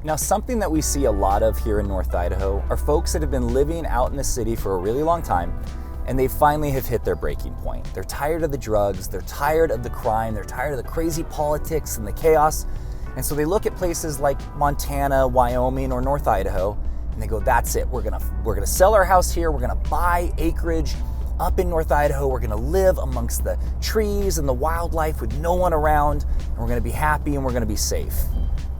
Now, something that we see a lot of here in North Idaho are folks that have been living out in the city for a really long time, and they finally have hit their breaking point. They're tired of the drugs, they're tired of the crime, they're tired of the crazy politics and the chaos. And so they look at places like Montana, Wyoming, or North Idaho, and they go, that's it. We're gonna sell our house here, we're gonna buy acreage up in North Idaho, we're gonna live amongst the trees and the wildlife with no one around, and we're gonna be happy and we're gonna be safe.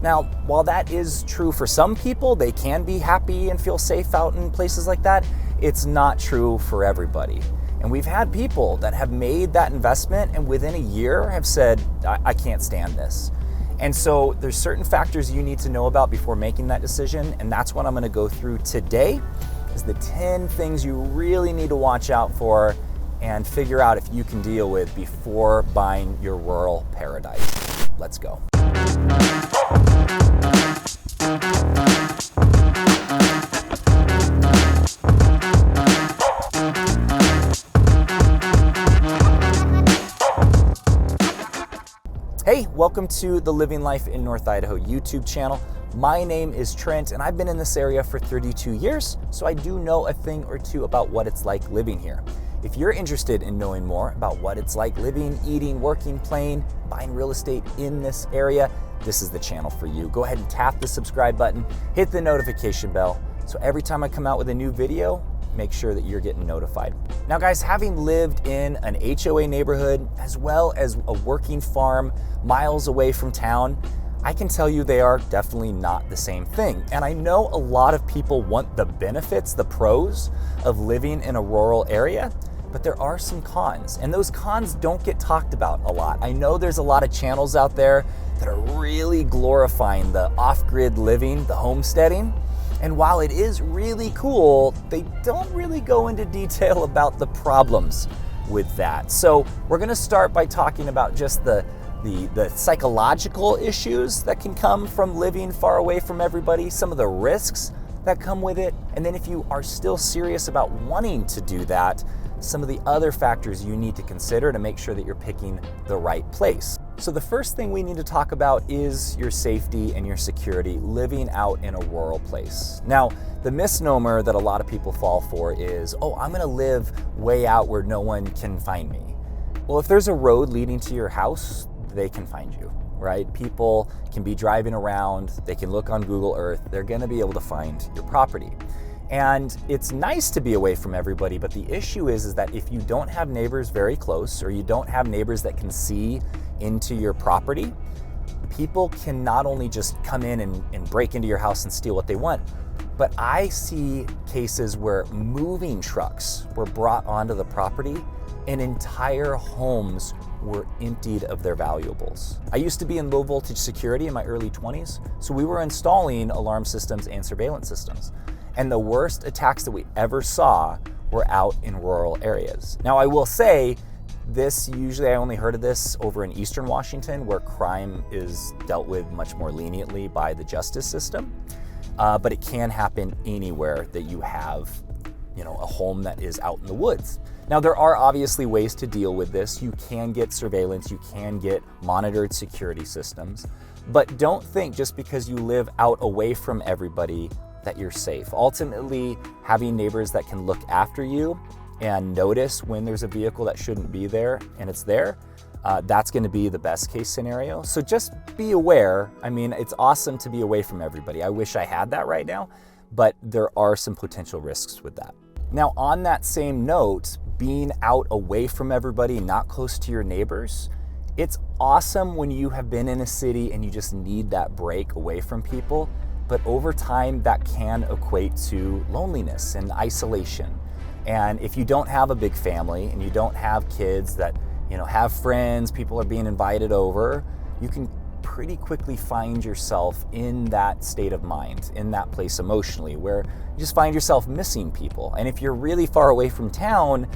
Now, while that is true for some people, they can be happy and feel safe out in places like that, it's not true for everybody. And we've had people that have made that investment and within a year have said, I can't stand this. And so there's certain factors you need to know about before making that decision, and that's what I'm gonna go through today, is the 10 things you really need to watch out for and figure out if you can deal with before buying your rural paradise. Let's go. Hey, welcome to the Living Life in North Idaho YouTube channel. My name is Trent and I've been in this area for 32 years, so I do know a thing or two about what it's like living here. If you're interested in knowing more about what it's like living, eating, working, playing, buying real estate in this area, this is the channel for you. Go ahead and tap the subscribe button, hit the notification bell, so every time I come out with a new video, make sure that you're getting notified. Now guys, having lived in an HOA neighborhood as well as a working farm miles away from town, I can tell you they are definitely not the same thing. And I know a lot of people want the benefits, the pros of living in a rural area, but there are some cons, and those cons don't get talked about a lot. I know there's a lot of channels out there that are really glorifying the off-grid living, the homesteading, and while it is really cool, they don't really go into detail about the problems with that. So we're gonna start by talking about just the psychological issues that can come from living far away from everybody, some of the risks that come with it, and then if you are still serious about wanting to do that, some of the other factors you need to consider to make sure that you're picking the right place. So the first thing we need to talk about is your safety and your security living out in a rural place. Now, the misnomer that a lot of people fall for is, oh, I'm gonna live way out where no one can find me. Well, if there's a road leading to your house, they can find you, right? People can be driving around, they can look on Google Earth, they're gonna be able to find your property. And it's nice to be away from everybody, but the issue is that if you don't have neighbors very close, or you don't have neighbors that can see into your property, people can not only just come in and break into your house and steal what they want, but I see cases where moving trucks were brought onto the property and entire homes were emptied of their valuables. I used to be in low voltage security in my early 20s, so we were installing alarm systems and surveillance systems. And the worst attacks that we ever saw were out in rural areas. Now I will say, usually I only heard of this over in Eastern Washington, where crime is dealt with much more leniently by the justice system. But it can happen anywhere that you have, a home that is out in the woods. Now there are obviously ways to deal with this. You can get surveillance, you can get monitored security systems, but don't think just because you live out away from everybody that you're safe. Ultimately, having neighbors that can look after you and notice when there's a vehicle that shouldn't be there and it's there, that's gonna be the best case scenario. So just be aware. I mean, it's awesome to be away from everybody. I wish I had that right now, but there are some potential risks with that. Now, on that same note, being out away from everybody, not close to your neighbors, it's awesome when you have been in a city and you just need that break away from people. But over time, that can equate to loneliness and isolation. And if you don't have a big family and you don't have kids that, have friends, people are being invited over, you can pretty quickly find yourself in that state of mind, in that place emotionally, where you just find yourself missing people. And if you're really far away from town,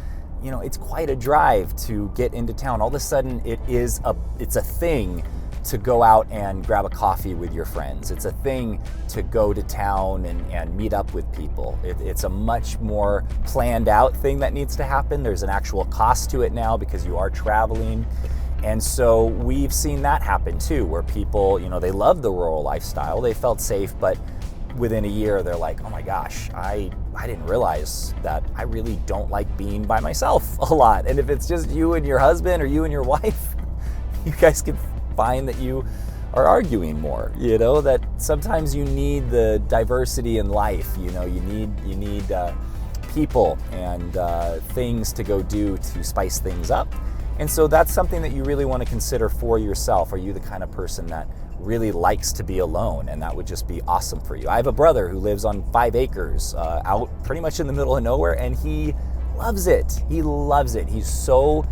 it's quite a drive to get into town. All of a sudden, it's a thing to go out and grab a coffee with your friends. It's a thing to go to town and meet up with people. It's a much more planned out thing that needs to happen. There's an actual cost to it now because you are traveling. And so we've seen that happen too, where people, they love the rural lifestyle, they felt safe, but within a year they're like, oh my gosh, I didn't realize that I really don't like being by myself a lot. And if it's just you and your husband or you and your wife, you guys can find that you are arguing more, that sometimes you need the diversity in life, you need people and things to go do to spice things up. And so that's something that you really want to consider for yourself. Are you the kind of person that really likes to be alone? And that would just be awesome for you. I have a brother who lives on 5 acres out pretty much in the middle of nowhere, and he loves it. He loves it. He's so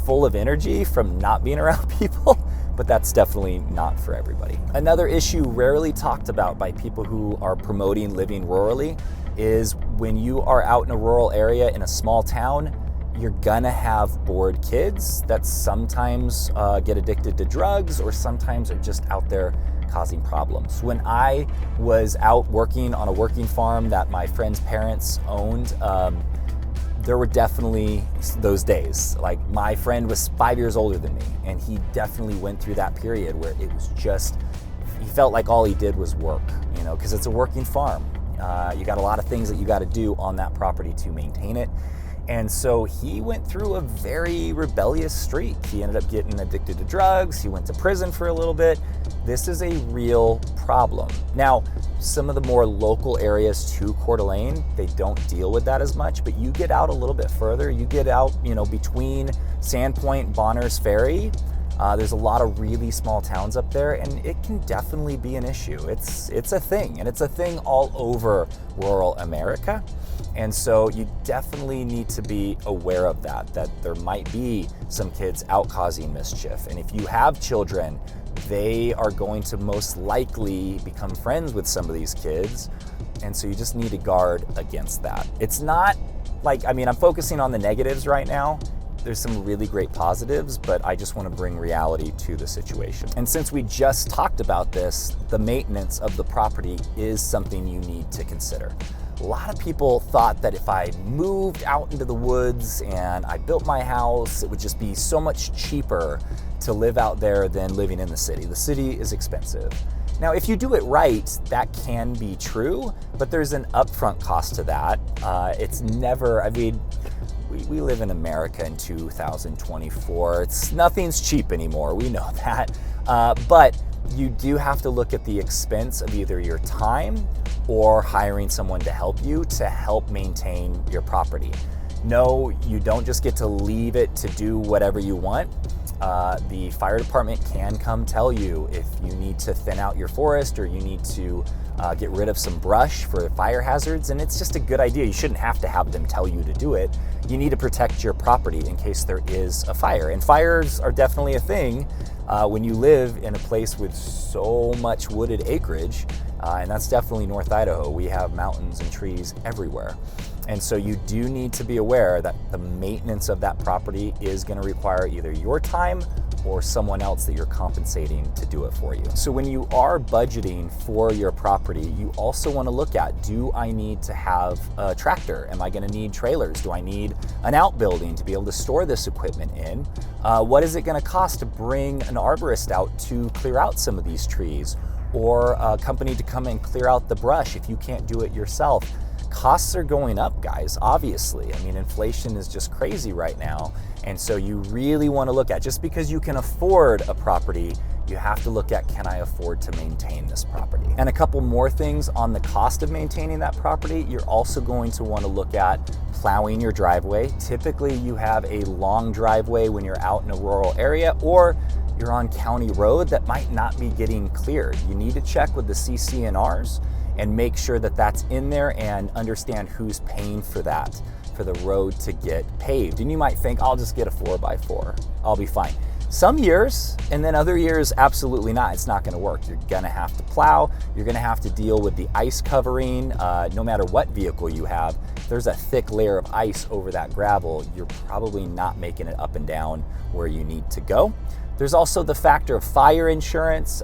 full of energy from not being around people, but that's definitely not for everybody. Another issue rarely talked about by people who are promoting living rurally is when you are out in a rural area in a small town, you're gonna have bored kids that sometimes get addicted to drugs or sometimes are just out there causing problems. When I was out working on a working farm that my friend's parents owned, there were definitely those days. Like, my friend was 5 years older than me, and he definitely went through that period where it was just, he felt like all he did was work, because it's a working farm. You got a lot of things that you got to do on that property to maintain it. And so he went through a very rebellious streak. He ended up getting addicted to drugs. He went to prison for a little bit. This is a real problem. Now, some of the more local areas to Coeur d'Alene, they don't deal with that as much, but you get out a little bit further. You get out, between Sandpoint and Bonners Ferry. There's a lot of really small towns up there, and it can definitely be an issue. It's a thing, and it's a thing all over rural America. And so you definitely need to be aware of that there might be some kids out causing mischief. And if you have children, they are going to most likely become friends with some of these kids. And so you just need to guard against that. It's not like, I'm focusing on the negatives right now. There's some really great positives, but I just want to bring reality to the situation. And since we just talked about this, the maintenance of the property is something you need to consider. A lot of people thought that if I moved out into the woods and I built my house, it would just be so much cheaper to live out there than living in the city. The city is expensive. Now, if you do it right, that can be true, but there's an upfront cost to that. It's never, we live in America in 2024. Nothing's cheap anymore, we know that. But you do have to look at the expense of either your time or hiring someone to help you to help maintain your property. No, you don't just get to leave it to do whatever you want. The fire department can come tell you if you need to thin out your forest or you need to get rid of some brush for fire hazards, and it's just a good idea. You shouldn't have to have them tell you to do it. You need to protect your property in case there is a fire. And fires are definitely a thing when you live in a place with so much wooded acreage, and that's definitely North Idaho. We have mountains and trees everywhere. And so you do need to be aware that the maintenance of that property is going to require either your time or someone else that you're compensating to do it for you. So when you are budgeting for your property, you also want to look at, do I need to have a tractor? Am I going to need trailers? Do I need an outbuilding to be able to store this equipment in? What is it going to cost to bring an arborist out to clear out some of these trees? Or a company to come and clear out the brush if you can't do it yourself? Costs are going up, guys, obviously. Inflation is just crazy right now. And so you really want to look at, just because you can afford a property, you have to look at, can I afford to maintain this property? And a couple more things on the cost of maintaining that property. You're also going to want to look at plowing your driveway. Typically you have a long driveway when you're out in a rural area, or you're on county road that might not be getting cleared. You need to check with the CC&Rs and make sure that that's in there and understand who's paying for that, for the road to get paved. And you might think, I'll just get a 4x4, I'll be fine. Some years, and then other years, absolutely not. It's not gonna work. You're gonna have to plow, you're gonna have to deal with the ice covering. No matter what vehicle you have, if there's a thick layer of ice over that gravel, you're probably not making it up and down where you need to go. There's also the factor of fire insurance,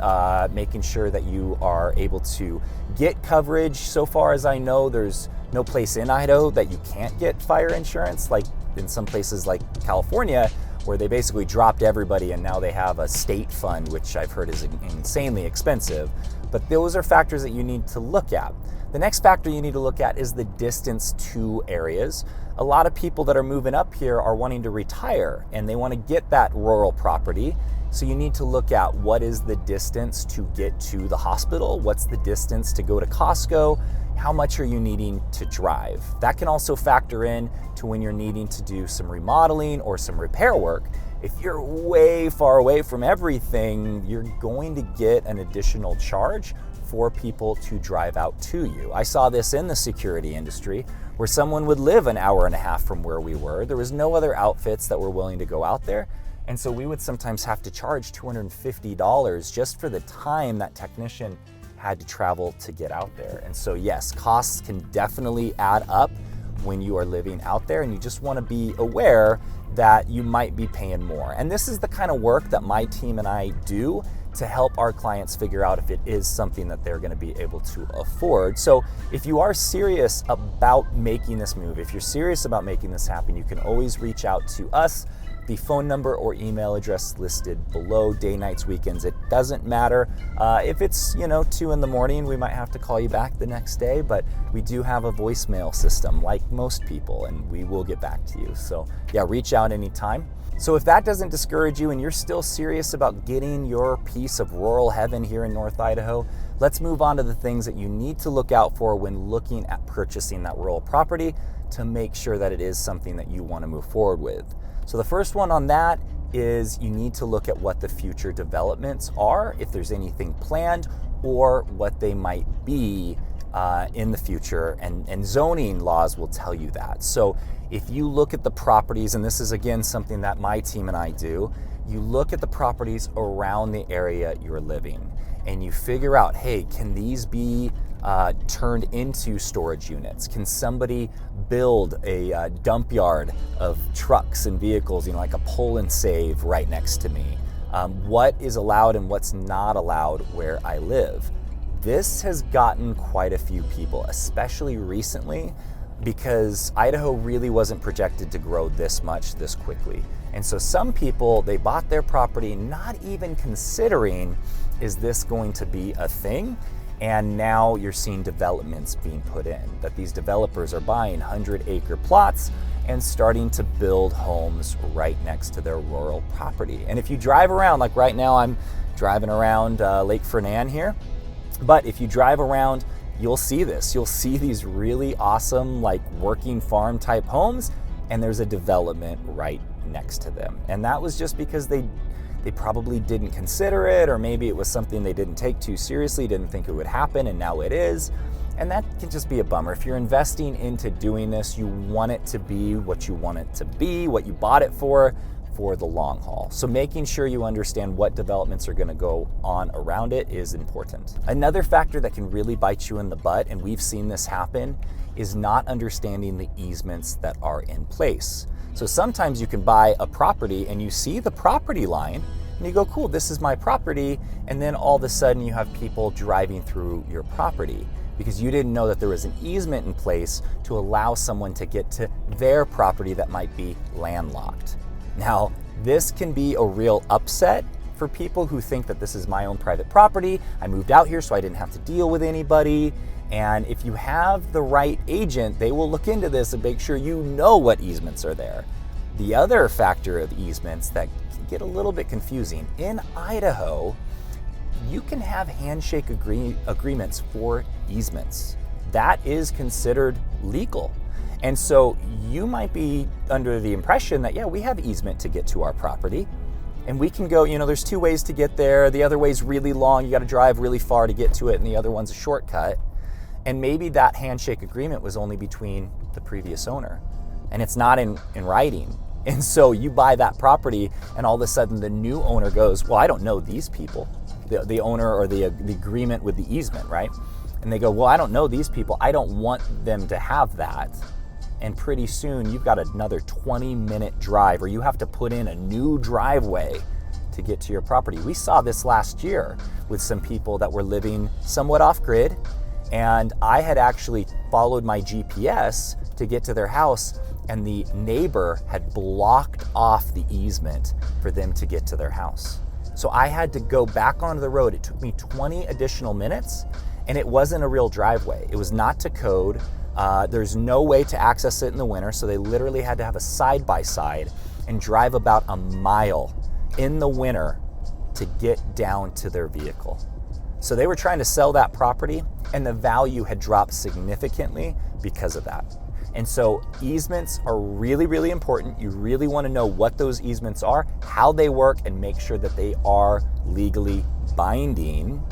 making sure that you are able to get coverage. So far as I know, there's no place in Idaho that you can't get fire insurance. Like in some places like California, where they basically dropped everybody and now they have a state fund, which I've heard is insanely expensive. But those are factors that you need to look at. The next factor you need to look at is the distance to areas. A lot of people that are moving up here are wanting to retire and they want to get that rural property. So you need to look at what is the distance to get to the hospital, what's the distance to go to Costco, how much are you needing to drive. That can also factor in to when you're needing to do some remodeling or some repair work. If you're way far away from everything, you're going to get an additional charge for people to drive out to you. I saw this in the security industry where someone would live an hour and a half from where we were. There was no other outfits that were willing to go out there. And so we would sometimes have to charge $250 just for the time that technician had to travel to get out there. And so yes, costs can definitely add up when you are living out there, and you just want to be aware that you might be paying more. And this is the kind of work that my team and I do to help our clients figure out if it is something that they're going to be able to afford. So if you are serious about making this move, if you're serious about making this happen, you can always reach out to us. The phone number or email address listed below. Day, nights, weekends, it doesn't matter. If it's 2 in the morning, we might have to call you back the next day, but we do have a voicemail system like most people, and we will get back to you. So yeah, reach out anytime. So if that doesn't discourage you and you're still serious about getting your piece of rural heaven here in North Idaho, let's move on to the things that you need to look out for when looking at purchasing that rural property to make sure that it is something that you want to move forward with. So the first one on that is you need to look at what the future developments are, if there's anything planned, or what they might be in the future, and zoning laws will tell you that. So if you look at the properties, and this is again something that my team and I do, you look at the properties around the area you're living and you figure out, hey, can these be turned into storage units? Can somebody build a dump yard of trucks and vehicles, like a pull and save right next to me? What is allowed and what's not allowed where I live? This has gotten quite a few people, especially recently, because Idaho really wasn't projected to grow this much this quickly. And so some people, they bought their property not even considering, is this going to be a thing? And now you're seeing developments being put in, that these developers are buying 100-acre plots and starting to build homes right next to their rural property. And if you drive around, like right now I'm driving around Lake Fernan here, but if you drive around, you'll see this. You'll see these really awesome working farm type homes, and there's a development right next to them. And that was just because they probably didn't consider it, or maybe it was something they didn't take too seriously, didn't think it would happen, and now it is. And that can just be a bummer. If you're investing into doing this, you want it to be what you want it to be, what you bought it for the long haul. So making sure you understand what developments are going to go on around it is important. Another factor that can really bite you in the butt, and we've seen this happen, is not understanding the easements that are in place. So sometimes you can buy a property and you see the property line and you go, cool, this is my property. And then all of a sudden you have people driving through your property because you didn't know that there was an easement in place to allow someone to get to their property that might be landlocked. Now, this can be a real upset for people who think that this is my own private property. I moved out here so I didn't have to deal with anybody. And if you have the right agent, they will look into this and make sure you know what easements are there. The other factor of easements that can get a little bit confusing, in Idaho, you can have handshake agreements for easements. That is considered legal. And so you might be under the impression that, yeah, we have easement to get to our property. And we can go, there's 2 ways to get there. The other way's really long. You got to drive really far to get to it. And the other one's a shortcut. And maybe that handshake agreement was only between the previous owner. And it's not in writing. And so you buy that property and all of a sudden the new owner goes, well, I don't know these people. The owner or the agreement with the easement, right? And they go, well, I don't know these people. I don't want them to have that. And pretty soon you've got another 20-minute drive, or you have to put in a new driveway to get to your property. We saw this last year with some people that were living somewhat off-grid, and I had actually followed my GPS to get to their house, and the neighbor had blocked off the easement for them to get to their house. So I had to go back onto the road. It took me 20 additional minutes, and it wasn't a real driveway. It was not to code. There's no way to access it in the winter, so they literally had to have a side-by-side and drive about a mile in the winter to get down to their vehicle. So they were trying to sell that property, and the value had dropped significantly because of that. And so easements are really, really important. You really want to know what those easements are, how they work, and make sure that they are legally binding.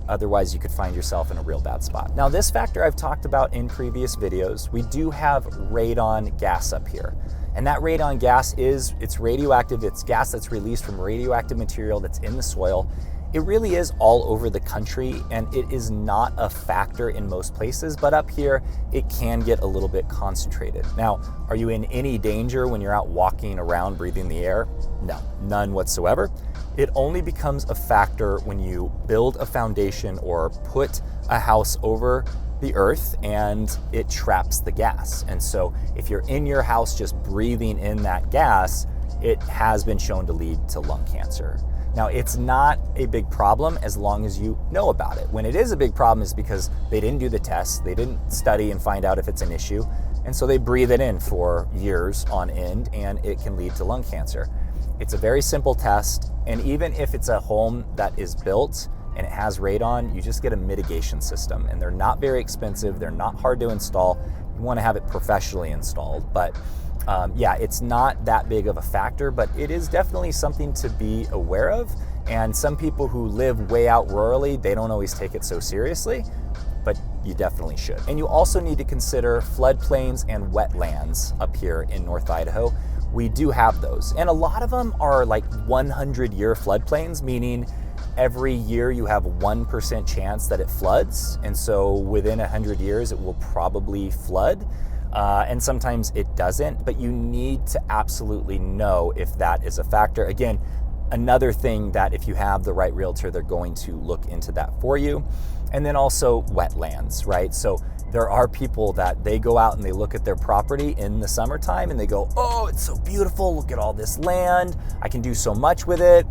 Otherwise, you could find yourself in a real bad spot. Now, this factor I've talked about in previous videos. We do have radon gas up here. And that radon gas it's radioactive. It's gas that's released from radioactive material that's in the soil. It really is all over the country, and it is not a factor in most places, but up here, it can get a little bit concentrated. Now, are you in any danger when you're out walking around breathing the air? No, none whatsoever. It only becomes a factor when you build a foundation or put a house over the earth and it traps the gas. And so if you're in your house just breathing in that gas, it has been shown to lead to lung cancer. Now, it's not a big problem as long as you know about it. When it is a big problem is because they didn't do the tests, they didn't study and find out if it's an issue, and so they breathe it in for years on end, and it can lead to lung cancer. It's a very simple test, and even if it's a home that is built and it has radon, you just get a mitigation system, and they're not very expensive, they're not hard to install. You want to have it professionally installed, but yeah, it's not that big of a factor, but it is definitely something to be aware of. And some people who live way out rurally, they don't always take it so seriously, but you definitely should. And you also need to consider floodplains and wetlands up here in North Idaho. We do have those, and a lot of them are like 100-year floodplains, meaning every year you have 1% chance that it floods, and so within 100 years it will probably flood. And sometimes it doesn't, but you need to absolutely know if that is a factor. Again, another thing that if you have the right realtor, they're going to look into that for you. And then also wetlands, right? So there are people that they go out and they look at their property in the summertime and they go, oh, it's so beautiful. Look at all this land. I can do so much with it.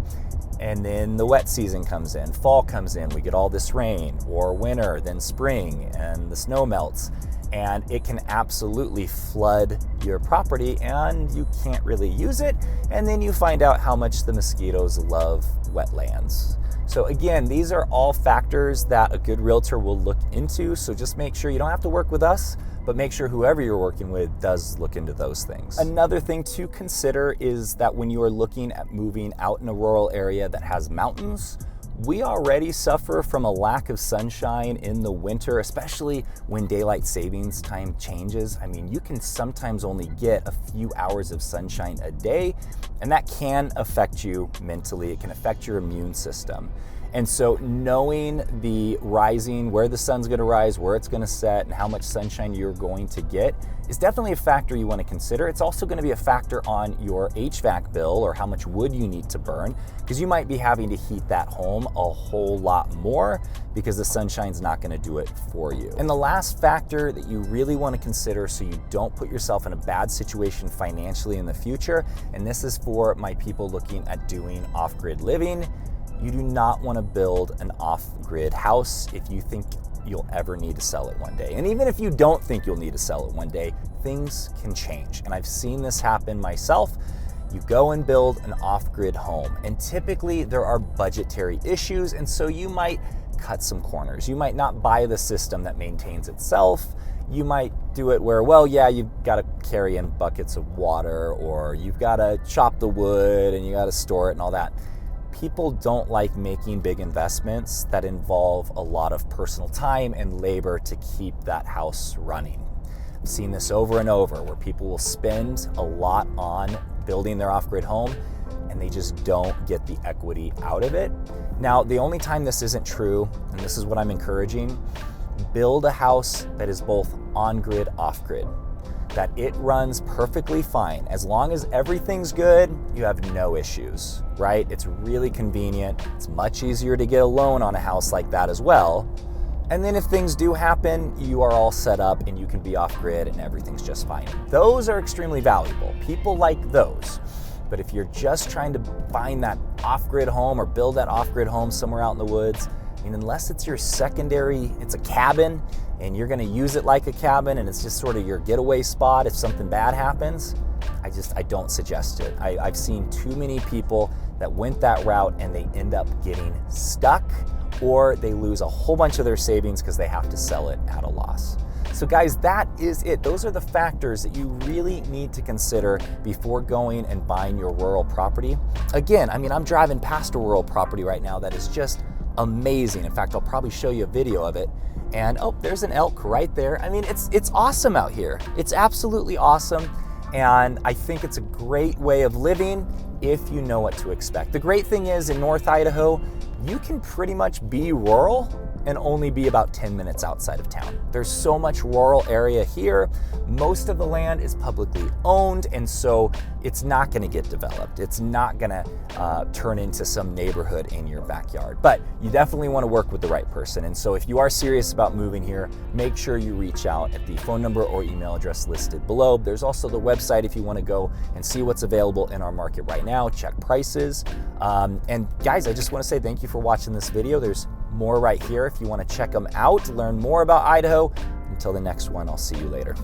And then the wet season comes in, fall comes in, we get all this rain, or winter, then spring, and the snow melts. And it can absolutely flood your property and you can't really use it. And then you find out how much the mosquitoes love wetlands. So again, these are all factors that a good realtor will look into. So just make sure you don't have to work with us, but make sure whoever you're working with does look into those things. Another thing to consider is that when you are looking at moving out in a rural area that has mountains, we already suffer from a lack of sunshine in the winter, especially when daylight savings time changes. I mean, you can sometimes only get a few hours of sunshine a day, and that can affect you mentally. It can affect your immune system. And so knowing the rising, where the sun's gonna rise, where it's gonna set, and how much sunshine you're going to get is definitely a factor you wanna consider. It's also gonna be a factor on your HVAC bill or how much wood you need to burn, because you might be having to heat that home a whole lot more because the sunshine's not gonna do it for you. And the last factor that you really wanna consider so you don't put yourself in a bad situation financially in the future, and this is for my people looking at doing off-grid living, you do not want to build an off-grid house if you think you'll ever need to sell it one day. And even if you don't think you'll need to sell it one day, things can change. And I've seen this happen myself. You go and build an off-grid home, and typically there are budgetary issues, and so you might cut some corners. You might not buy the system that maintains itself. You might do it where, well, yeah, you've got to carry in buckets of water, or you've got to chop the wood and you got to store it and all that. People don't like making big investments that involve a lot of personal time and labor to keep that house running. I've seen this over and over where people will spend a lot on building their off-grid home and they just don't get the equity out of it. Now, the only time this isn't true, and this is what I'm encouraging, build a house that is both on-grid, off-grid. That it runs perfectly fine. As long as everything's good, you have no issues, right? It's really convenient. It's much easier to get a loan on a house like that as well. And then if things do happen, you are all set up and you can be off grid and everything's just fine. Those are extremely valuable. People like those. But if you're just trying to find that off-grid home or build that off-grid home somewhere out in the woods, I mean, unless it's your secondary, it's a cabin and you're gonna use it like a cabin and it's just sort of your getaway spot if something bad happens, I don't suggest it. I've seen too many people that went that route and they end up getting stuck, or they lose a whole bunch of their savings because they have to sell it at a loss. So guys, that is it. Those are the factors that you really need to consider before going and buying your rural property. Again, I mean, I'm driving past a rural property right now that is just amazing. In fact, I'll probably show you a video of it. And oh, there's an elk right there. I mean, it's awesome out here. It's absolutely awesome. And I think it's a great way of living if you know what to expect. The great thing is in North Idaho, you can pretty much be rural and only be about 10 minutes outside of town. There's so much rural area here. Most of the land is publicly owned, and so it's not gonna get developed. It's not gonna turn into some neighborhood in your backyard. But you definitely wanna work with the right person. And so if you are serious about moving here, make sure you reach out at the phone number or email address listed below. There's also the website if you wanna go and see what's available in our market right now, check prices. And guys, I just wanna say thank you for watching this video. There's more right here if you want to check them out, learn more about Idaho. Until the next one, I'll see you later.